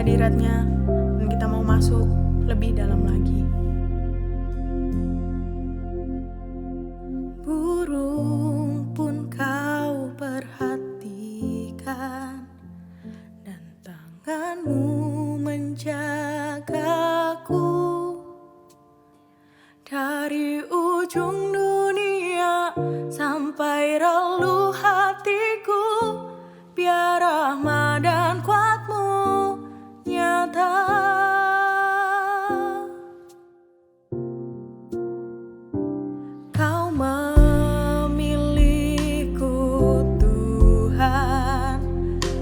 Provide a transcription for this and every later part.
hadirat-Nya dan kita mau masuk lebih dalam lagi. Burung pun Kau perhatikan, dan tangan-Mu menjagaku. Dari ujung dunia sampai relung hatiku, biar rahmat dan kuat-Mu nyata. Kau memilihku Tuhan,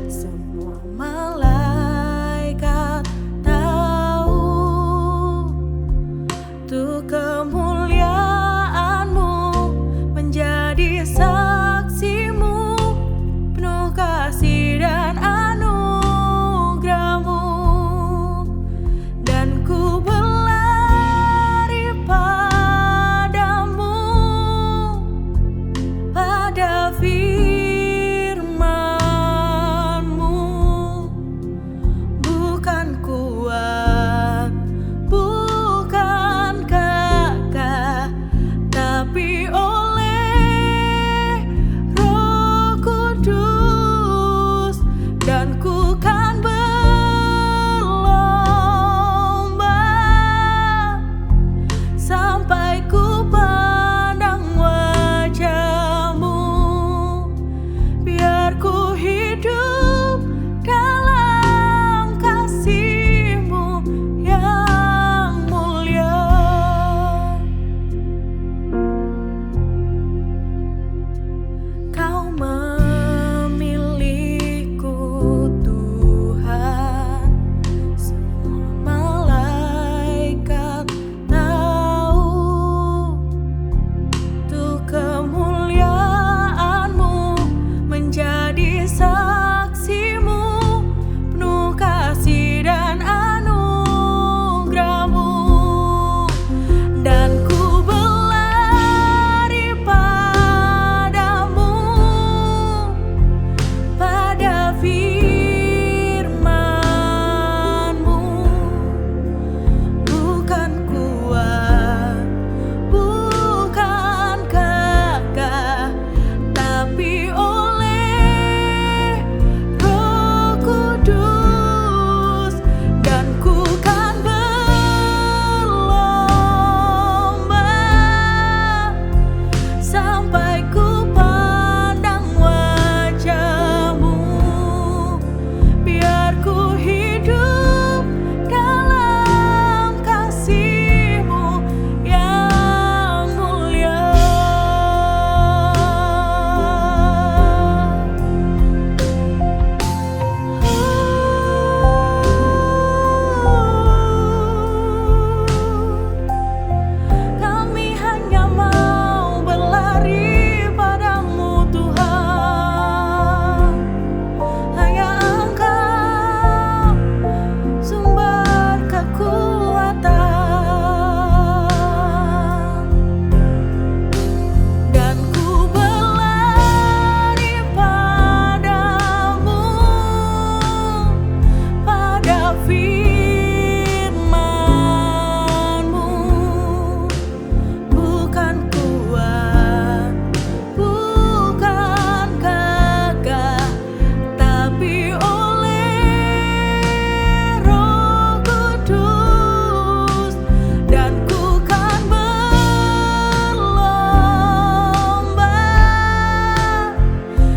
semua malaikat tahu. Untuk kemuliaan-Mu menjadi saksi-Mu, penuh kasih dan anugerah-Mu. Dan ku berlari padamu, pada firman-Mu. Bukan kuat, bukan gagah, tapi oleh Roh Kudus. Dan ku kan berlomba sampai ku pandang wajah-Mu, biar ku hidup dalam kasih-Mu yang mulia. Kau memilihku Tuhan, semua malaikat tahu. Untuk kemuliaan-Mu menjadi saksi-Mu, penuh kasih dan anugerah-Mu. Dan ku berlari padamu, pada firman-Mu. Bukan kuat, bukan gagah, tapi oleh Roh Kudus. Dan ku kan berlomba sampai ku pandang wajah-Mu, biar ku hidup dalam kasih-Mu yang mulia. Kami hanya mau berlari padamu Tuhan, hanya Engkau sumber kekuatan. Dan ku berlari padamu, pada firman-Mu. Bukan kuat, bukan gagah, tapi oleh Roh Kudus. Dan ku kan berlomba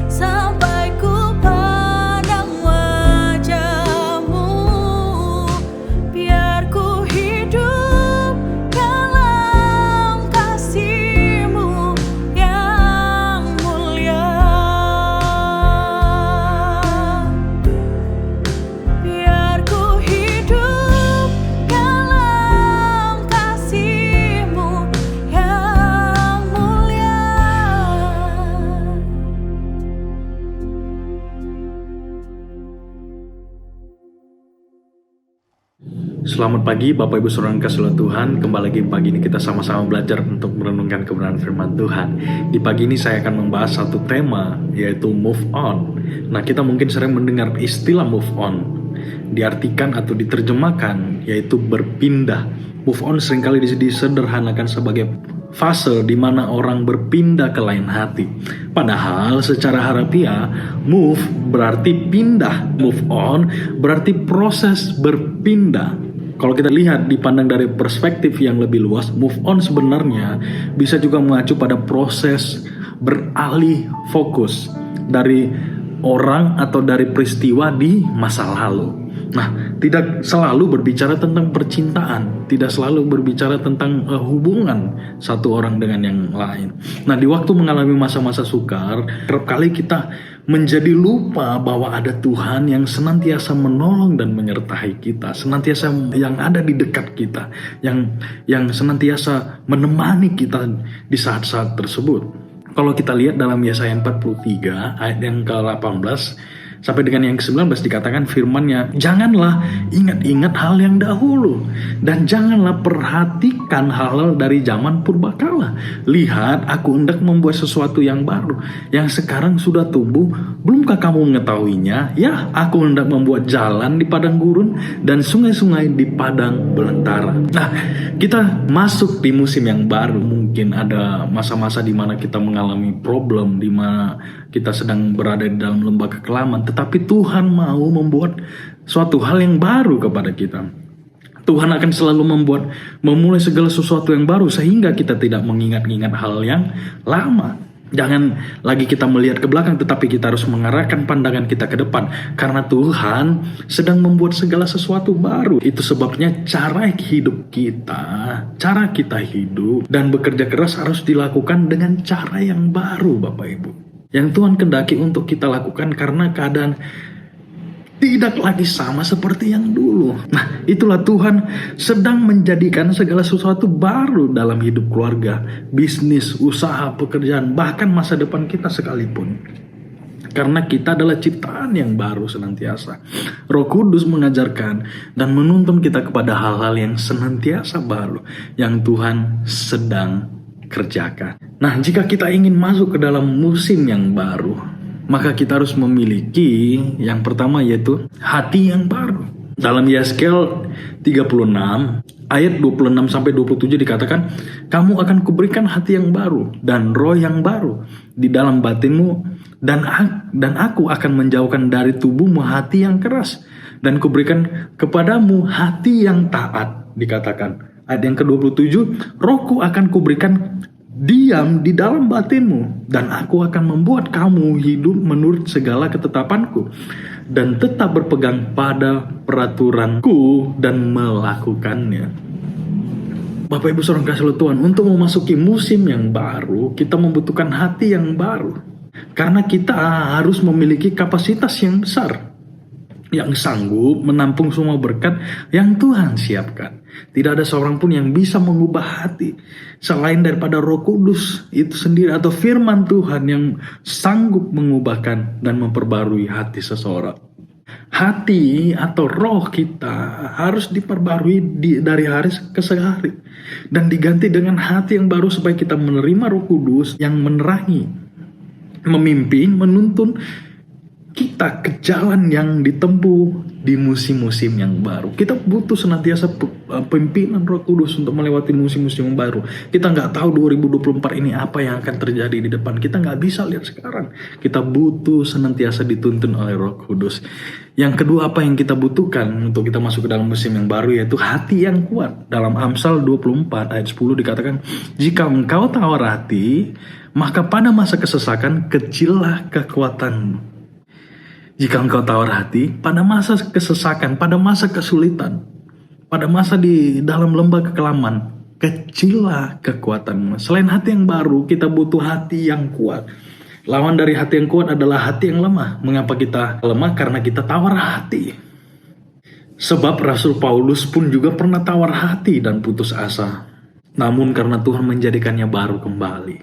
sampai ku pandang wajah-Mu, biar ku hidup dalam kasih-Mu yang mulia. Biar ku hidup dalam kasih-Mu yang mulia. Selamat pagi Bapak Ibu Saudara yang kasih oleh Tuhan. Kembali lagi pagi ini kita sama-sama belajar untuk merenungkan kebenaran firman Tuhan. Di pagi ini saya akan membahas satu tema, yaitu move on. Nah, kita mungkin sering mendengar istilah move on. diartikan atau diterjemahkan yaitu berpindah. Move on seringkali disederhanakan sebagai fase di mana orang berpindah ke lain hati. Padahal secara harfiah, move berarti pindah, move on berarti proses berpindah. Kalau kita lihat dipandang dari perspektif yang lebih luas, move on sebenarnya bisa juga mengacu pada proses beralih fokus dari orang atau dari peristiwa di masa lalu. Nah, tidak selalu berbicara tentang percintaan, tidak selalu berbicara tentang hubungan satu orang dengan yang lain. Nah, di waktu mengalami masa-masa sukar, kerap kali kita menjadi lupa bahwa ada Tuhan yang senantiasa menolong dan menyertai kita, senantiasa yang ada di dekat kita, yang senantiasa menemani kita di saat-saat tersebut. Kalau kita lihat dalam Yesaya 43 ayat yang ke-18 sampai dengan yang ke-19 dikatakan firman-Nya, janganlah ingat-ingat hal yang dahulu dan janganlah perhatikan hal-hal dari zaman purbakala. Lihat, aku hendak membuat sesuatu yang baru, yang sekarang sudah tumbuh. Belumkah kamu mengetahuinya? Ya, aku hendak membuat jalan di padang gurun dan sungai-sungai di padang belantara. Nah, kita masuk di musim yang baru. Mungkin ada masa-masa di mana kita mengalami problem, di mana kita sedang berada di dalam lembah kekelaman, tetapi Tuhan mau membuat suatu hal yang baru kepada kita. Tuhan akan selalu memulai segala sesuatu yang baru sehingga kita tidak mengingat-ingat hal yang lama. Jangan lagi kita melihat ke belakang, tetapi kita harus mengarahkan pandangan kita ke depan. Karena Tuhan sedang membuat segala sesuatu baru. Itu sebabnya cara hidup kita, cara kita hidup dan bekerja keras harus dilakukan dengan cara yang baru, Bapak Ibu. Yang Tuhan kendaki untuk kita lakukan karena keadaan tidak lagi sama seperti yang dulu. Nah, itulah Tuhan sedang menjadikan segala sesuatu baru dalam hidup keluarga, bisnis, usaha, pekerjaan, bahkan masa depan kita sekalipun. Karena kita adalah ciptaan yang baru senantiasa. Roh Kudus mengajarkan dan menuntun kita kepada hal-hal yang senantiasa baru yang Tuhan sedang kerjakan. Nah, jika kita ingin masuk ke dalam musim yang baru, maka kita harus memiliki yang pertama yaitu hati yang baru. Dalam Yesaya 36 ayat 26 sampai 27 dikatakan, kamu akan kuberikan hati yang baru dan roh yang baru di dalam batinmu, dan aku akan menjauhkan dari tubuhmu hati yang keras dan kuberikan kepadamu hati yang taat. Dikatakan ayat yang ke-27, rohku akan kuberikan diam di dalam batinmu, dan aku akan membuat kamu hidup menurut segala ketetapanku dan tetap berpegang pada peraturanku dan melakukannya. Bapak Ibu saudara kasih Tuhan, untuk memasuki musim yang baru, kita membutuhkan hati yang baru. Karena kita harus memiliki kapasitas yang besar, yang sanggup menampung semua berkat yang Tuhan siapkan. Tidak ada seorang pun yang bisa mengubah hati selain daripada Roh Kudus itu sendiri atau firman Tuhan yang sanggup mengubahkan dan memperbarui hati seseorang. Hati atau roh kita harus diperbarui dari hari ke hari dan diganti dengan hati yang baru supaya kita menerima Roh Kudus yang menerangi, memimpin, menuntun kita ke jalan yang ditempuh di musim-musim yang baru. Kita butuh senantiasa pimpinan Roh Kudus untuk melewati musim-musim yang baru. Kita nggak tahu 2024 ini apa yang akan terjadi di depan. Kita nggak bisa lihat sekarang. Kita butuh senantiasa dituntun oleh Roh Kudus. Yang kedua, apa yang kita butuhkan untuk kita masuk ke dalam musim yang baru yaitu hati yang kuat. Dalam Amsal 24 ayat 10 dikatakan, jika engkau tawar hati, maka pada masa kesesakan kecillah kekuatanmu. Jika engkau tawar hati, pada masa kesesakan, pada masa kesulitan, pada masa di dalam lembah kekelaman, kecillah kekuatanmu. Selain hati yang baru, kita butuh hati yang kuat. Lawan dari hati yang kuat adalah hati yang lemah. Mengapa kita lemah? Karena kita tawar hati. Sebab Rasul Paulus pun juga pernah tawar hati dan putus asa. Namun karena Tuhan menjadikannya baru kembali,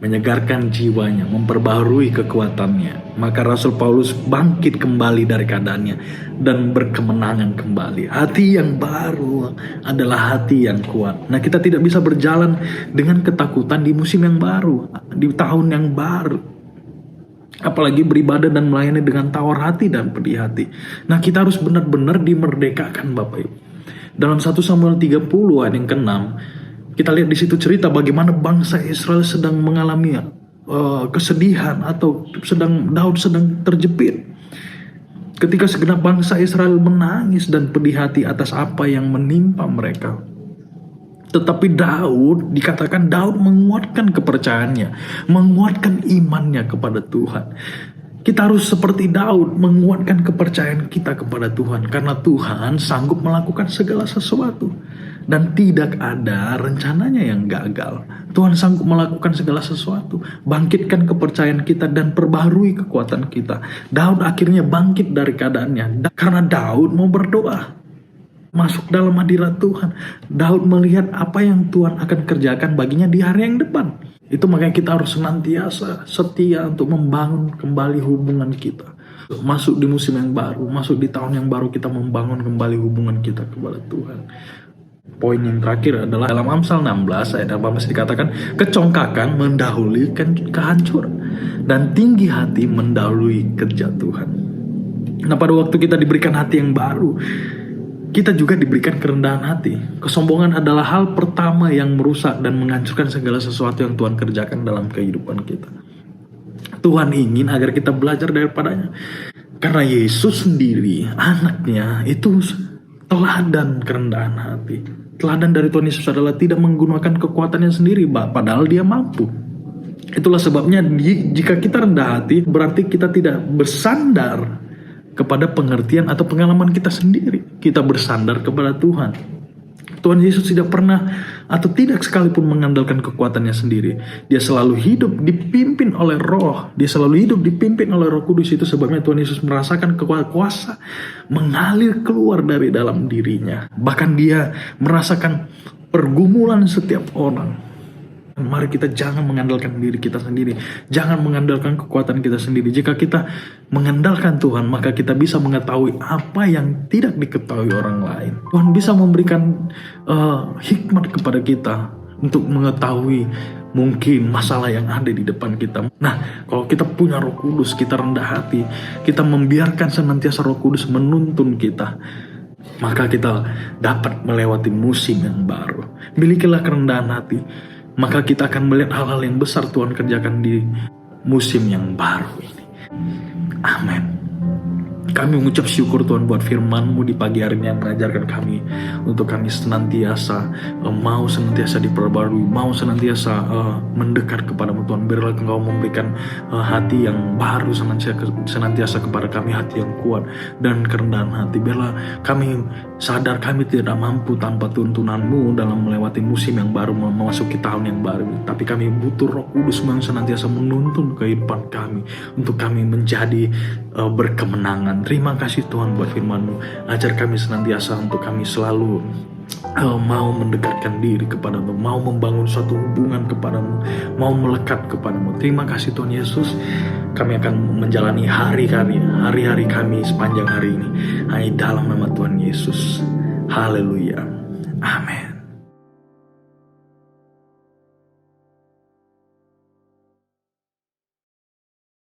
menyegarkan jiwanya, memperbaharui kekuatannya, maka Rasul Paulus bangkit kembali dari keadaannya dan berkemenangan kembali. Hati yang baru adalah hati yang kuat. Nah, kita tidak bisa berjalan dengan ketakutan di musim yang baru, di tahun yang baru. apalagi beribadah dan melayani dengan tawar hati dan pedih hati. Nah, kita harus benar-benar dimerdekakan Bapak Ibu. Dalam 1 Samuel 30 ayat yang ke-6, kita lihat di situ cerita bagaimana bangsa Israel sedang mengalami kesedihan, atau Daud sedang terjepit. Ketika segenap bangsa Israel menangis dan pedih hati atas apa yang menimpa mereka. Tetapi Daud, dikatakan Daud menguatkan kepercayaannya, menguatkan imannya kepada Tuhan. Kita harus seperti Daud, menguatkan kepercayaan kita kepada Tuhan, karena Tuhan sanggup melakukan segala sesuatu dan tidak ada rencananya yang gagal. Tuhan sanggup melakukan segala sesuatu. Bangkitkan kepercayaan kita dan perbaharui kekuatan kita. Daud akhirnya bangkit dari keadaannya karena Daud mau berdoa, masuk dalam hadirat Tuhan. Daud melihat apa yang Tuhan akan kerjakan baginya di hari yang depan. Itu makanya kita harus senantiasa setia untuk membangun kembali hubungan kita. Masuk di musim yang baru, masuk di tahun yang baru, kita membangun kembali hubungan kita kepada Tuhan. Poin yang terakhir adalah dalam Amsal 16 ayat 18 dikatakan, kecongkakan mendahului kehancuran dan tinggi hati mendahului kejatuhan. Nah, pada waktu kita diberikan hati yang baru, kita juga diberikan kerendahan hati. Kesombongan adalah hal pertama yang merusak dan menghancurkan segala sesuatu yang Tuhan kerjakan dalam kehidupan kita. Tuhan ingin agar kita belajar daripadanya. Karena Yesus sendiri, anaknya, itu teladan kerendahan hati. Teladan dari Tuhan Yesus adalah tidak menggunakan kekuatannya sendiri, padahal dia mampu. Itulah sebabnya jika kita rendah hati, berarti kita tidak bersandar kepada pengertian atau pengalaman kita sendiri. Kita bersandar kepada Tuhan. Tuhan Yesus tidak pernah atau tidak sekalipun mengandalkan kekuatannya sendiri. Dia selalu hidup dipimpin oleh Roh. Dia selalu hidup dipimpin oleh Roh Kudus. Itu sebabnya Tuhan Yesus merasakan kuasa mengalir keluar dari dalam dirinya. Bahkan dia merasakan pergumulan setiap orang. Mari kita jangan mengandalkan diri kita sendiri. Jangan mengandalkan kekuatan kita sendiri. Jika kita mengandalkan Tuhan, maka kita bisa mengetahui apa yang tidak diketahui orang lain. Tuhan bisa memberikan hikmat kepada kita untuk mengetahui mungkin masalah yang ada di depan kita. Nah, kalau kita punya Roh Kudus, kita rendah hati, kita membiarkan senantiasa Roh Kudus menuntun kita, maka kita dapat melewati musim yang baru. Milikilah kerendahan hati, maka kita akan melihat hal-hal yang besar Tuhan kerjakan di musim yang baru ini. Amin. Kami mengucap syukur Tuhan buat firman-Mu di pagi hari ini yang mengajarkan kami untuk kami senantiasa mau senantiasa diperbarui, mau senantiasa mendekat kepada-Mu Tuhan. Biarlah Engkau memberikan hati yang baru senantiasa kepada kami, hati yang kuat dan kerendahan hati. Biarlah kami sadar kami tidak mampu tanpa tuntunan-Mu dalam melewati musim yang baru, memasuki tahun yang baru. Tapi kami butuh Roh Kudus-Mu yang senantiasa menuntun kehidupan kami untuk kami menjadi berkemenangan. Terima kasih Tuhan buat firman-Mu. Ajar kami senantiasa untuk kami selalu mau mendekatkan diri kepada-Mu, mau membangun suatu hubungan kepada-Mu, mau melekat kepada-Mu. Terima kasih Tuhan Yesus. Kami akan menjalani hari-hari kami sepanjang hari ini hanya dalam nama Tuhan Yesus. Haleluya. Amin.